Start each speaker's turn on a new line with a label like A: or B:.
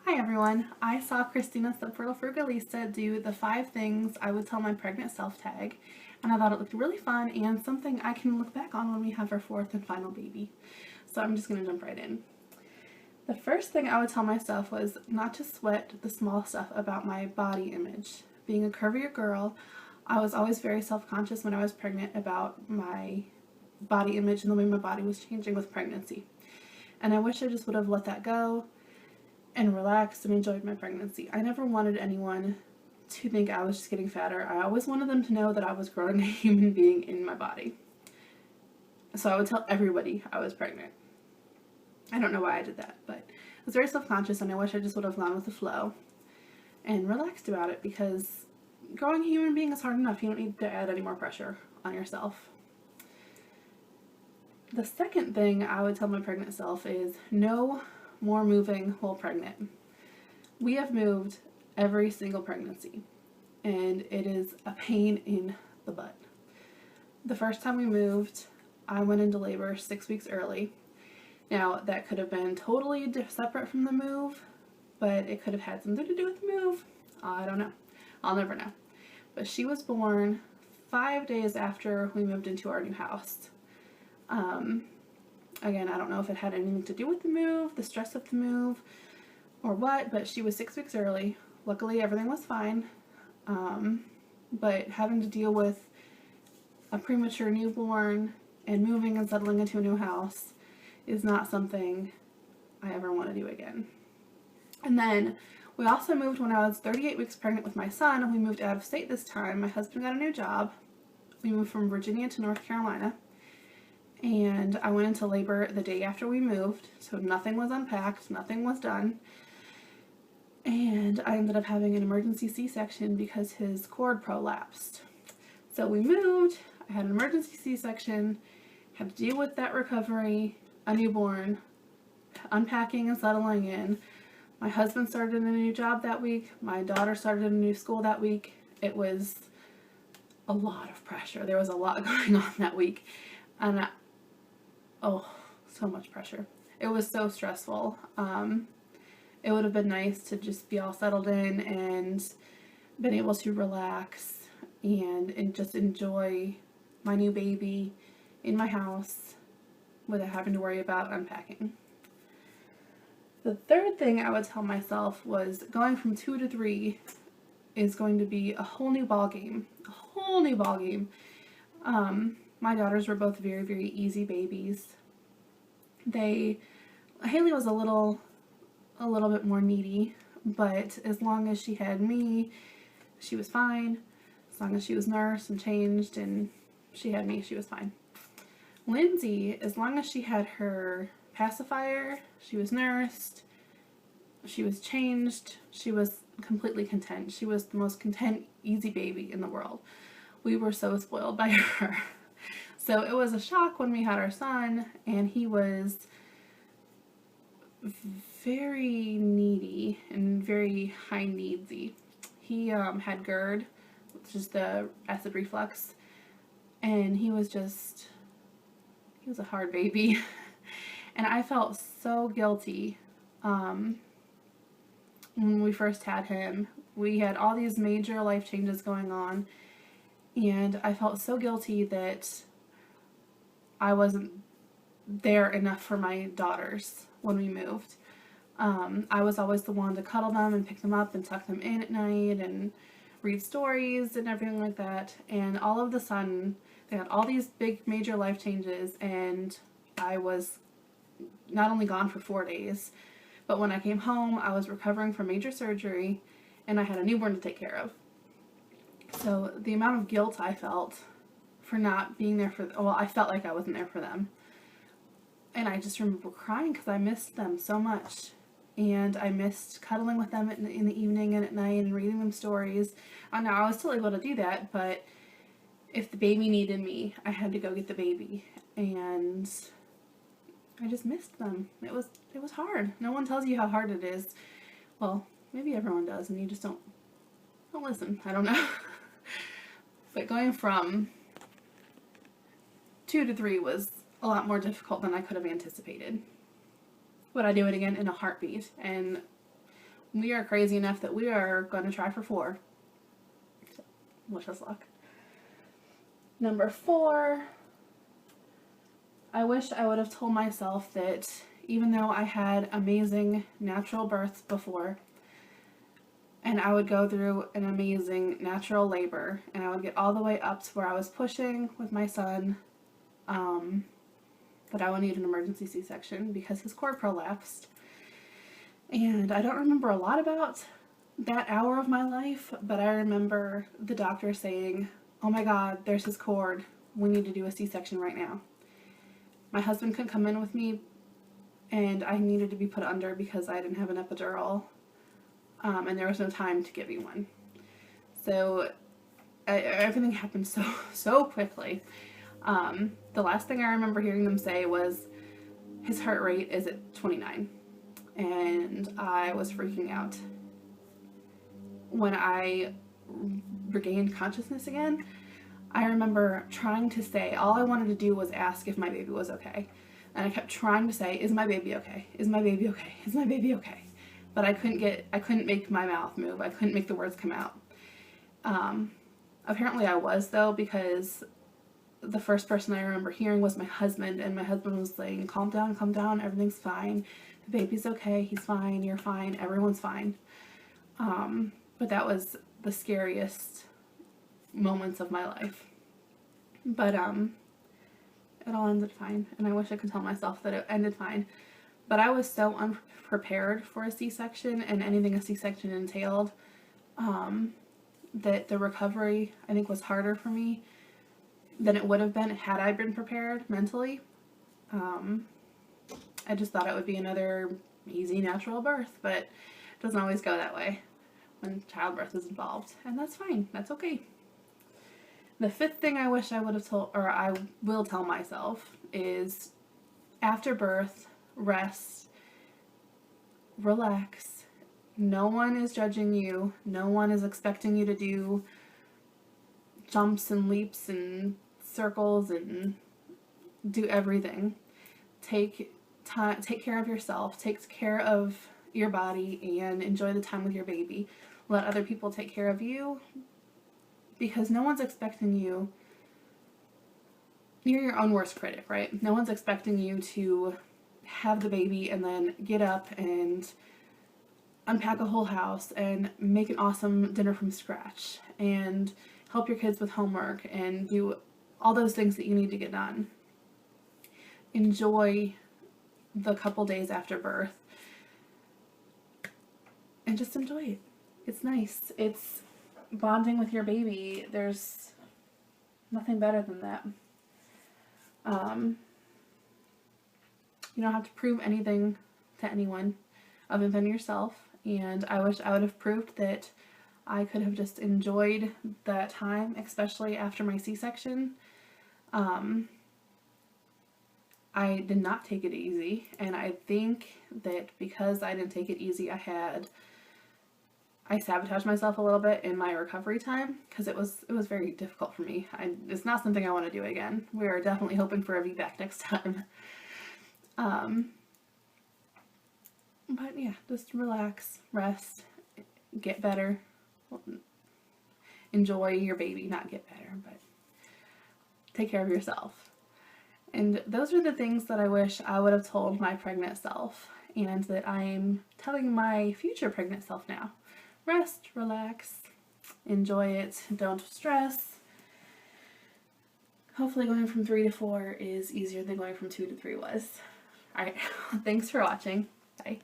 A: Hi everyone, I saw Christina Subfertile Frugalista do the 5 things I would tell my pregnant self tag, and I thought it looked really fun and something I can look back on when we have our 4th and final baby. So I'm just going to jump right in. The first thing I would tell myself was not to sweat the small stuff about my body image. Being a curvier girl, I was always very self-conscious when I was pregnant about my body image and the way my body was changing with pregnancy. And I wish I just would have let that go and relaxed and enjoyed my pregnancy. I never wanted anyone to think I was just getting fatter. I always wanted them to know that I was growing a human being in my body. So I would tell everybody I was pregnant. I don't know why I did that, but I was very self-conscious and I wish I just would have gone with the flow and relaxed about it, because growing a human being is hard enough. You don't need to add any more pressure on yourself. The second thing I would tell my pregnant self is no more moving while pregnant. We have moved every single pregnancy, and it is a pain in the butt. The first time we moved, I went into labor 6 weeks early. Now, that could have been totally separate from the move, but it could have had something to do with the move. I don't know. I'll never know. But she was born 5 days after we moved into our new house. Again, I don't know if it had anything to do with the move, the stress of the move, or what, but she was 6 weeks early. Luckily, everything was fine. But having to deal with a premature newborn and moving and settling into a new house is not something I ever want to do again. And then we also moved when I was 38 weeks pregnant with my son. We moved out of state this time. My husband got a new job. We moved from Virginia to North Carolina. And I went into labor the day after we moved, so nothing was unpacked, nothing was done. And I ended up having an emergency C-section because his cord prolapsed. So we moved, I had an emergency C-section, had to deal with that recovery, a newborn, unpacking and settling in. My husband started a new job that week. My daughter started a new school that week. It was a lot of pressure. There was a lot going on that week. And so much pressure. It was so stressful. It would have been nice to just be all settled in and been able to relax and just enjoy my new baby in my house without having to worry about unpacking. The third thing I would tell myself was going from 2 to 3 is going to be a whole new ball game. A whole new ball game. My daughters were both very, very easy babies. Haley was a little bit more needy, but as long as she had me, she was fine. As long as she was nursed and changed and she had me, she was fine. Lindsay, as long as she had her pacifier, she was nursed, she was changed, she was completely content. She was the most content, easy baby in the world. We were so spoiled by her. So it was a shock when we had our son, and he was very needy and very high needsy. He had GERD, which is the acid reflux, and he was a hard baby. And I felt so guilty when we first had him. We had all these major life changes going on, and I felt so guilty that I wasn't there enough for my daughters when we moved. I was always the one to cuddle them and pick them up and tuck them in at night and read stories and everything like that. And all of a sudden, they had all these big major life changes, and I was not only gone for 4 days, but when I came home, I was recovering from major surgery and I had a newborn to take care of. So the amount of guilt I felt for not being there I felt like I wasn't there for them. And I just remember crying because I missed them so much. And I missed cuddling with them in the evening and at night and reading them stories. Now, I was still able to do that, but if the baby needed me, I had to go get the baby. And I just missed them. It was hard. No one tells you how hard it is. Well, maybe everyone does, and you just don't listen. I don't know. But going from 2 to 3 was a lot more difficult than I could have anticipated. Would I do it again? In a heartbeat. And we are crazy enough that we are going to try for 4. So, wish us luck. Number 4, I wish I would have told myself that even though I had amazing natural births before, and I would go through an amazing natural labor, and I would get all the way up to where I was pushing with my son, that I would need an emergency C-section because his cord prolapsed. And I don't remember a lot about that hour of my life, but I remember the doctor saying, "Oh my God, there's his cord. We need to do a C-section right now." My husband couldn't come in with me, and I needed to be put under because I didn't have an epidural, and there was no time to give me one. So everything happened so quickly. The last thing I remember hearing them say was, "His heart rate is at 29." And I was freaking out. When I regained consciousness again, I remember trying to say, all I wanted to do was ask if my baby was okay. And I kept trying to say, "Is my baby okay? Is my baby okay? Is my baby okay?" But I couldn't make my mouth move. I couldn't make the words come out. Apparently I was, though, because the first person I remember hearing was my husband, and my husband was saying, calm down, everything's fine. The baby's okay, he's fine, you're fine, everyone's fine." But that was the scariest moments of my life. But it all ended fine, and I wish I could tell myself that it ended fine. But I was so unprepared for a C-section and anything a C-section entailed, that the recovery, I think, was harder for me than it would have been had I been prepared mentally. I just thought it would be another easy natural birth, but it doesn't always go that way when childbirth is involved, and that's fine. That's okay. The 5th thing I wish I would have told, or I will tell myself, is after birth, rest, relax. No one is judging you. No one is expecting you to do jumps and leaps and circles and do everything. Take care of yourself. Take care of your body and enjoy the time with your baby. Let other people take care of you, because no one's expecting you. You're your own worst critic, right? No one's expecting you to have the baby and then get up and unpack a whole house and make an awesome dinner from scratch and help your kids with homework and do all those things that you need to get done. Enjoy the couple days after birth and just enjoy it. It's nice. It's bonding with your baby. There's nothing better than that. You don't have to prove anything to anyone other than yourself, and I wish I would have proved that I could have just enjoyed that time, especially after my C-section. I did not take it easy, and I think that because I didn't take it easy, I sabotaged myself a little bit in my recovery time, because it was very difficult for me. It's not something I want to do again. We are definitely hoping for a VBAC next time. But yeah, just relax, rest, get better, enjoy your baby, not get better, but take care of yourself. And those are the things that I wish I would have told my pregnant self, and that I'm telling my future pregnant self now. Rest, relax, enjoy it, don't stress. Hopefully going from 3 to 4 is easier than going from 2 to 3 was. Alright, thanks for watching. Bye.